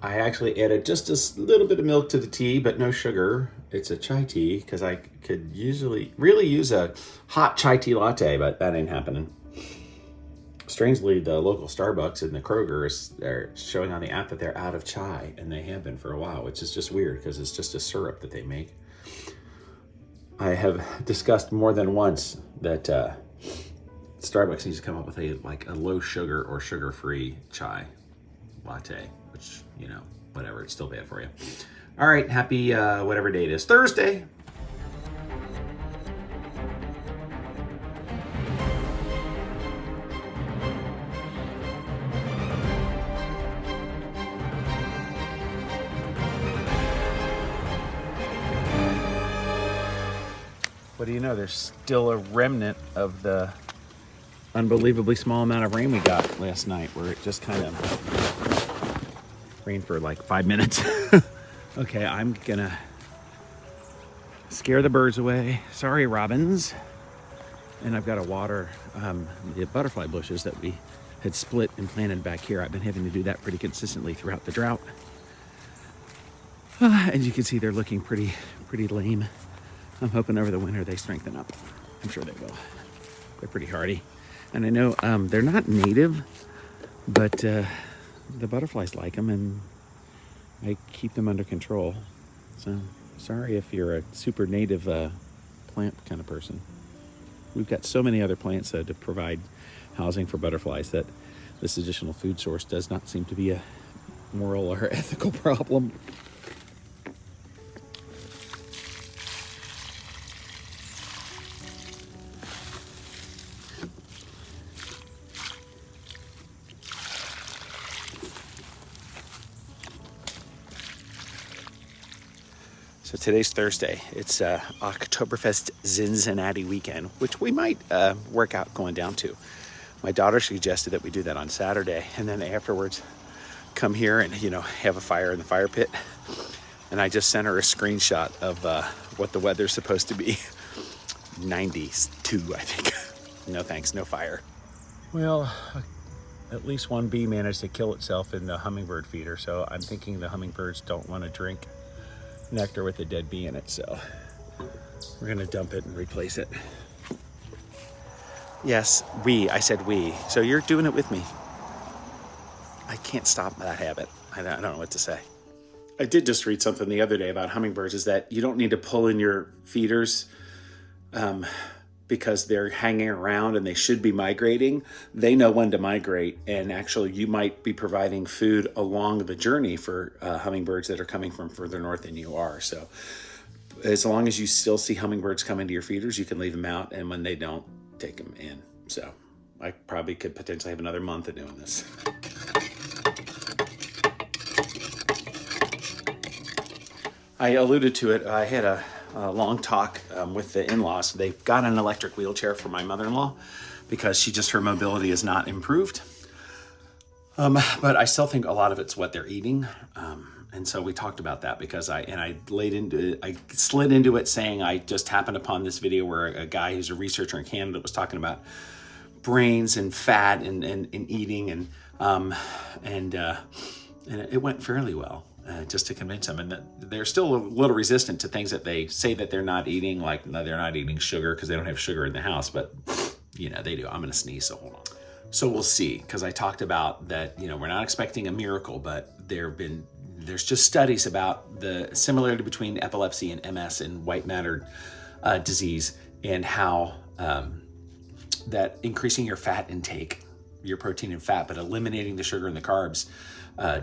I actually added just a little bit of milk to the tea, but no sugar. It's a chai tea because I could usually really use a hot chai tea latte, but that ain't happening. Strangely, the local Starbucks and the Kroger are showing on the app that they're out of chai, and they have been for a while, which is just weird because it's just a syrup that they make. I have discussed more than once that Starbucks needs to come up with a low sugar or sugar-free chai latte, which, you know, whatever, it's still bad for you. All right, happy whatever day it is, Thursday. What do you know? There's still a remnant of the unbelievably small amount of rain we got last night, where it just kind of rained for like 5 minutes. Okay, I'm gonna scare the birds away. Sorry, robins. And I've got to water the butterfly bushes that we had split and planted back here. I've been having to do that pretty consistently throughout the drought. As you can see, they're looking pretty lame. I'm hoping over the winter they strengthen up. I'm sure they will. They're pretty hardy. And I know they're not native, but the butterflies like them, and I keep them under control. So sorry if you're a super native plant kind of person. We've got so many other plants to provide housing for butterflies that this additional food source does not seem to be a moral or ethical problem. So today's Thursday. It's Oktoberfest Cincinnati weekend, which we might work out going down to. My daughter suggested that we do that on Saturday, and then afterwards come here and, you know, have a fire in the fire pit. And I just sent her a screenshot of what the weather's supposed to be. 92, I think. No thanks, no fire. Well, at least one bee managed to kill itself in the hummingbird feeder, so I'm thinking the hummingbirds don't want to drink nectar with a dead bee in it, so we're gonna dump it and replace it. Yes, I said we, so you're doing it with me. I can't stop that habit. I don't know what to say. I did just read something the other day about hummingbirds, is that you don't need to pull in your feeders because they're hanging around and they should be migrating. They know when to migrate, and actually you might be providing food along the journey for hummingbirds that are coming from further north than you are. So as long as you still see hummingbirds coming to your feeders, you can leave them out, and when they don't, take them in. So I probably could potentially have another month of doing this. I alluded to it. I had a long talk with the in-laws. They've got an electric wheelchair for my mother-in-law because her mobility is not improved. But I still think a lot of it's what they're eating. And so we talked about that because I slid into it saying I just happened upon this video where a guy who's a researcher in Canada was talking about brains and fat and eating, and it went fairly well. Just to convince them, and that they're still a little resistant to things that they say that they're not eating, like they're not eating sugar because they don't have sugar in the house, but you know they do. I'm gonna sneeze, so hold on. So we'll see, because I talked about that, you know, we're not expecting a miracle, but there's just studies about the similarity between epilepsy and MS and white matter disease, and how that increasing your fat intake, your protein and fat, but eliminating the sugar and the carbs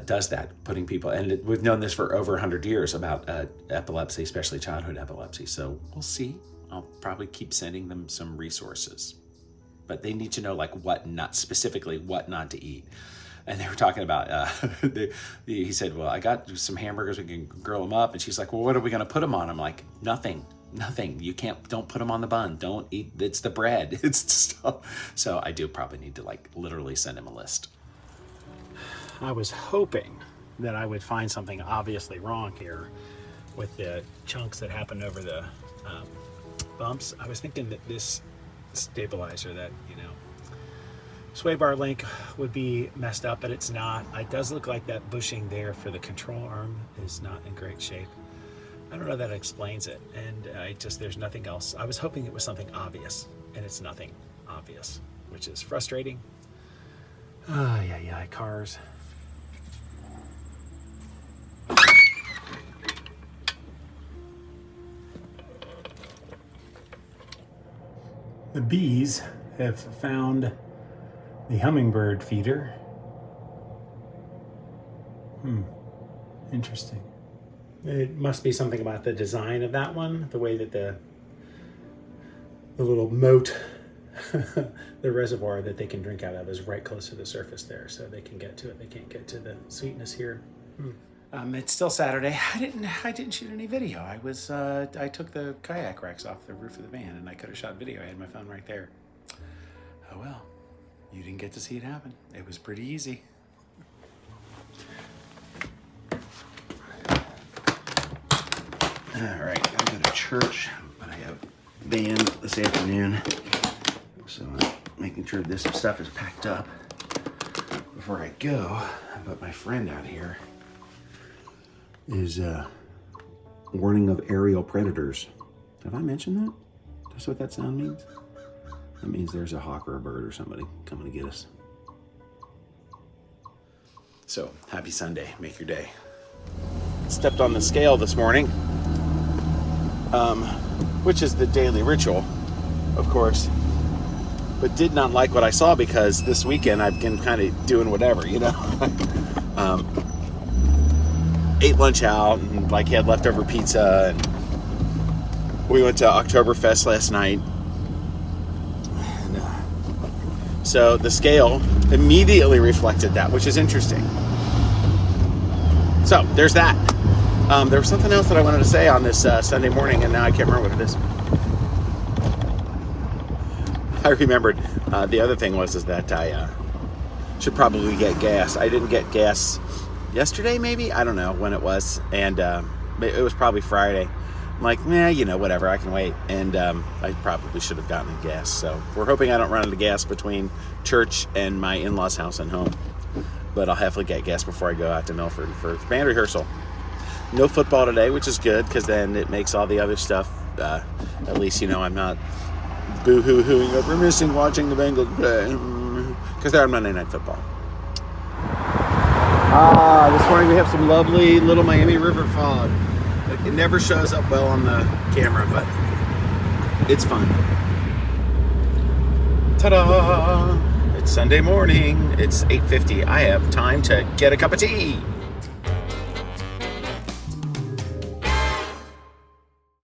does that, putting people, and we've known this for over 100 years about epilepsy, especially childhood epilepsy. So we'll see. I'll probably keep sending them some resources, but they need to know specifically what not to eat. And they were talking about, he said, well, I got some hamburgers, we can grill them up. And she's like, well, what are we going to put them on? I'm like, nothing. You don't put them on the bun. Don't eat, it's the bread. It's stuff. So I do probably need to literally send him a list. I was hoping that I would find something obviously wrong here with the chunks that happened over the bumps. I was thinking that this stabilizer that, sway bar link would be messed up, but it's not. It does look like that bushing there for the control arm is not in great shape. I don't know that explains it, and there's nothing else. I was hoping it was something obvious, and it's nothing obvious, which is frustrating. Yeah, cars. The bees have found the hummingbird feeder. Interesting. It must be something about the design of that one, the way that the little moat, the reservoir that they can drink out of is right close to the surface there, so they can get to it. They can't get to the sweetness here. It's still Saturday. I didn't shoot any video. I took the kayak racks off the roof of the van, and I could have shot video. I had my phone right there. Oh well, you didn't get to see it happen. It was pretty easy. All right, I go to church, but I have band this afternoon, so I'm making sure this stuff is packed up before I go. But my friend out here is warning of aerial predators. Have I mentioned that? That's what that sound means? That means there's a hawk or a bird or somebody coming to get us. So, happy Sunday. Make your day. Stepped on the scale this morning, which is the daily ritual, of course, but did not like what I saw because this weekend I've been kind of doing whatever, you know. Ate lunch out and like had leftover pizza, and we went to Oktoberfest last night. And, so the scale immediately reflected that, which is interesting. So there's that. There was something else that I wanted to say on this Sunday morning, and now I can't remember what it is. I remembered the other thing was that I should probably get gas. I didn't get gas yesterday, maybe? I don't know when it was. And it was probably Friday. I'm like, nah, you know, whatever, I can wait. And I probably should have gotten gas. So we're hoping I don't run out of gas between church and my in-laws' house and home. But I'll have to get gas before I go out to Milford for band rehearsal. No football today, which is good, because then it makes all the other stuff, at least, you know, I'm not boo-hoo-hooing over missing watching the Bengals play, because they're on Monday Night Football. This morning we have some lovely little Miami River fog. It never shows up well on the camera, but it's fun. Ta-da! It's Sunday morning. It's 8:50. I have time to get a cup of tea.